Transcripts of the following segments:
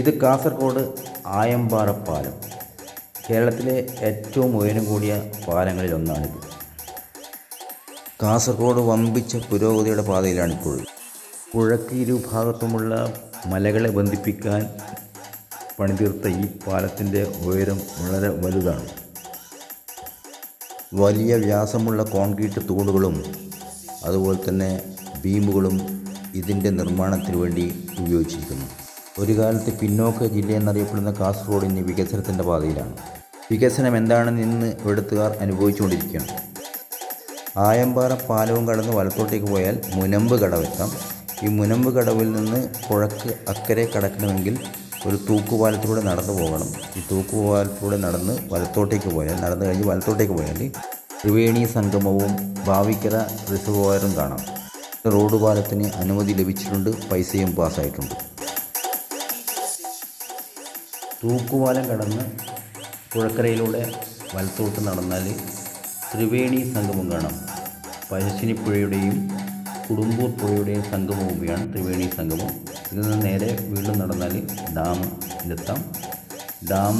ഇത് കാസർഗോഡ് ആയമ്പാറ പാലം. കേരളത്തിലെ ഏറ്റവും ഉയരം കൂടിയ പാലങ്ങളിലൊന്നാണിത്. കാസർഗോഡ് വമ്പിച്ച പുരോഗതിയുടെ പാതയിലാണിപ്പോൾ. പുഴയ്ക്ക് ഇരുഭാഗത്തുമുള്ള മലകളെ ബന്ധിപ്പിക്കാൻ പണിതീർത്ത ഈ പാലത്തിൻ്റെ ഉയരം വളരെ വലുതാണ്. വലിയ വ്യാസമുള്ള കോൺക്രീറ്റ് തൂണുകളും അതുപോലെ തന്നെ ബീമുകളും ഇതിൻ്റെ നിർമ്മാണത്തിന് വേണ്ടി ഉപയോഗിച്ചിരിക്കുന്നു. ഒരു കാലത്ത് പിന്നോക്ക ജില്ല എന്നറിയപ്പെടുന്ന കാസർഗോഡ് ഇന്ന് വികസനത്തിൻ്റെ പാതയിലാണ്. വികസനം എന്താണെന്ന് ഇന്ന് ഇവിടുത്തുകാർ അനുഭവിച്ചുകൊണ്ടിരിക്കുകയാണ്. ആയമ്പാറ പാലവും കടന്ന് വലത്തോട്ടേക്ക് പോയാൽ മുനമ്പ് കടവെത്താം. ഈ മുനമ്പ് കടവിൽ നിന്ന് പുഴക്ക് അക്കരെ കടക്കണമെങ്കിൽ ഒരു തൂക്കുപാലത്തിലൂടെ നടന്നു പോകണം. ഈ തൂക്കുപാലത്തിലൂടെ നടന്ന് കഴിഞ്ഞ് വലത്തോട്ടേക്ക് പോയാൽ ത്രിവേണി സംഗമവും ഭാവിക്കര റിസർവോയറും കാണാം. റോഡ് പാലത്തിന് അനുമതി ലഭിച്ചിട്ടുണ്ട്, പൈസയും പാസ്സായിട്ടുണ്ട്. തൂക്കുപാലം കടന്ന് പുഴക്കരയിലൂടെ വലത്തോട്ട് നടന്നാൽ ത്രിവേണി സംഗമം കാണാം. പഴശ്ശിനിപ്പുഴയുടെയും കുടുംബൂർ പുഴയുടെയും സംഗമഭൂമിയാണ് ത്രിവേണി സംഗമം. ഇതിൽ നിന്ന് നേരെ വീണ്ടും നടന്നാൽ ഡാമിലെത്താം. ഡാം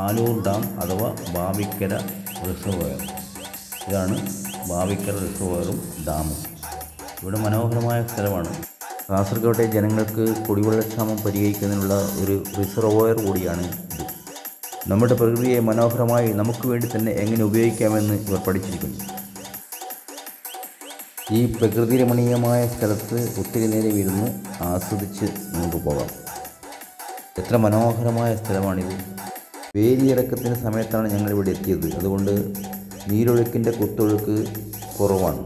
ആലൂർ ഡാം അഥവാ ഭാവിക്കര റിസർവോയർ. ഇതാണ് ഭാവിക്കര റിസർവോയറും ഡാമും. ഇവിടെ മനോഹരമായ സ്ഥലമാണ്. കാസർഗോട്ടെ ജനങ്ങൾക്ക് കുടിവെള്ളക്ഷാമം പരിഹരിക്കുന്നതിനുള്ള ഒരു റിസർവോയർ കൂടിയാണ് ഇത്. നമ്മുടെ പ്രകൃതിയെ മനോഹരമായി നമുക്ക് വേണ്ടി തന്നെ എങ്ങനെ ഉപയോഗിക്കാമെന്ന് ഇവർ പഠിച്ചിരിക്കുന്നു. ഈ പ്രകൃതി രമണീയമായ സ്ഥലത്ത് ഒത്തിരി നേരം ഇരുന്ന് ആസ്വദിച്ച് നമുക്ക് പോകാം. എത്ര മനോഹരമായ സ്ഥലമാണിത്. വേലിയിറക്കത്തിന് സമയത്താണ് ഞങ്ങളിവിടെ എത്തിയത്. അതുകൊണ്ട് നീരൊഴുക്കിൻ്റെ കുത്തൊഴുക്ക് കുറവാണ്.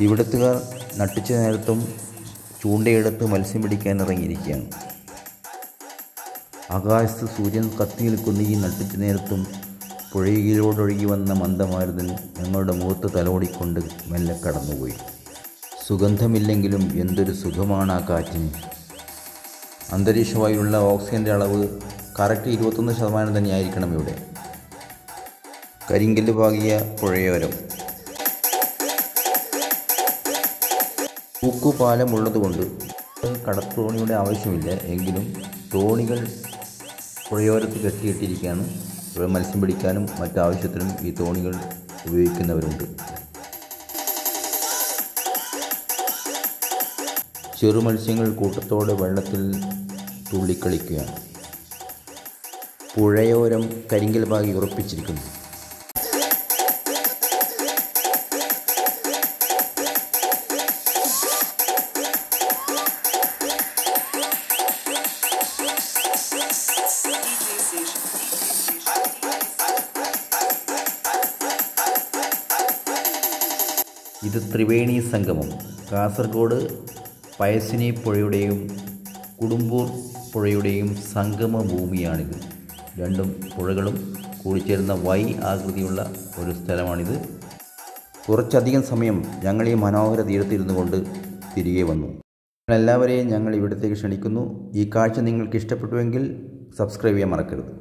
ഇവിടുത്തുകാർ നട്ടുച്ച നേരത്തും ചൂണ്ടയെടുത്ത് മത്സ്യം പിടിക്കാൻ ഇറങ്ങിയിരിക്കുകയാണ്. ആകാശത്ത് സൂര്യൻ കത്തി നിൽക്കുന്ന ഈ നട്ടുച്ച നേരത്തും പുഴയിലൂടൊഴുകി വന്ന മന്ദമാരുതൻ ഞങ്ങളുടെ മുഖത്ത് തലോടിക്കൊണ്ട് മെല്ലെ കടന്നുപോയി. സുഗന്ധമില്ലെങ്കിലും എന്തൊരു സുഖമാണ് ആ കാറ്റിന്. അന്തരീക്ഷവായുവിലുള്ള ഓക്സിജൻ്റെ അളവ് കറക്റ്റ് 21% തന്നെയായിരിക്കണം ഇവിടെ. കരിങ്കല്ല് പാകിയ പുഴയോരം. തൂക്കുപാലം ഉള്ളതുകൊണ്ട് കടത്തോണിയുടെ ആവശ്യമില്ല. എങ്കിലും തോണികൾ പുഴയോരത്ത് കെട്ടിയിട്ടിരിക്കുകയാണ്. ഇവിടെ മത്സ്യം പിടിക്കാനും മറ്റാവശ്യത്തിനും ഈ തോണികൾ ഉപയോഗിക്കുന്നവരുണ്ട്. ചെറുമത്സ്യങ്ങൾ കൂട്ടത്തോടെ വെള്ളത്തിൽ തുള്ളിക്കളിക്കുകയാണ്. പുഴയോരം കരിങ്കൽ പാകി ഉറപ്പിച്ചിരിക്കുന്നു. ഇത് ത്രിവേണി സംഗമം. കാസർഗോഡ് പഴശ്ശിനി പുഴയുടെയും കുടുംബൂർ പുഴയുടെയും സംഗമ ഭൂമിയാണിത്. രണ്ടും പുഴകളും കൂടിച്ചേരുന്ന വൈ ആകൃതിയുള്ള ഒരു സ്ഥലമാണിത്. കുറച്ചധികം സമയം ഞങ്ങൾ ഈ മനോഹര തീരത്തിരുന്നു കൊണ്ട് തിരികെ വന്നു. എല്ലാവരെയും ഞങ്ങൾ ഇവിടത്തേക്ക് ക്ഷണിക്കുന്നു. ഈ കാഴ്ച നിങ്ങൾക്ക് ഇഷ്ടപ്പെട്ടുവെങ്കിൽ സബ്സ്ക്രൈബ് ചെയ്യാൻ മറക്കരുത്.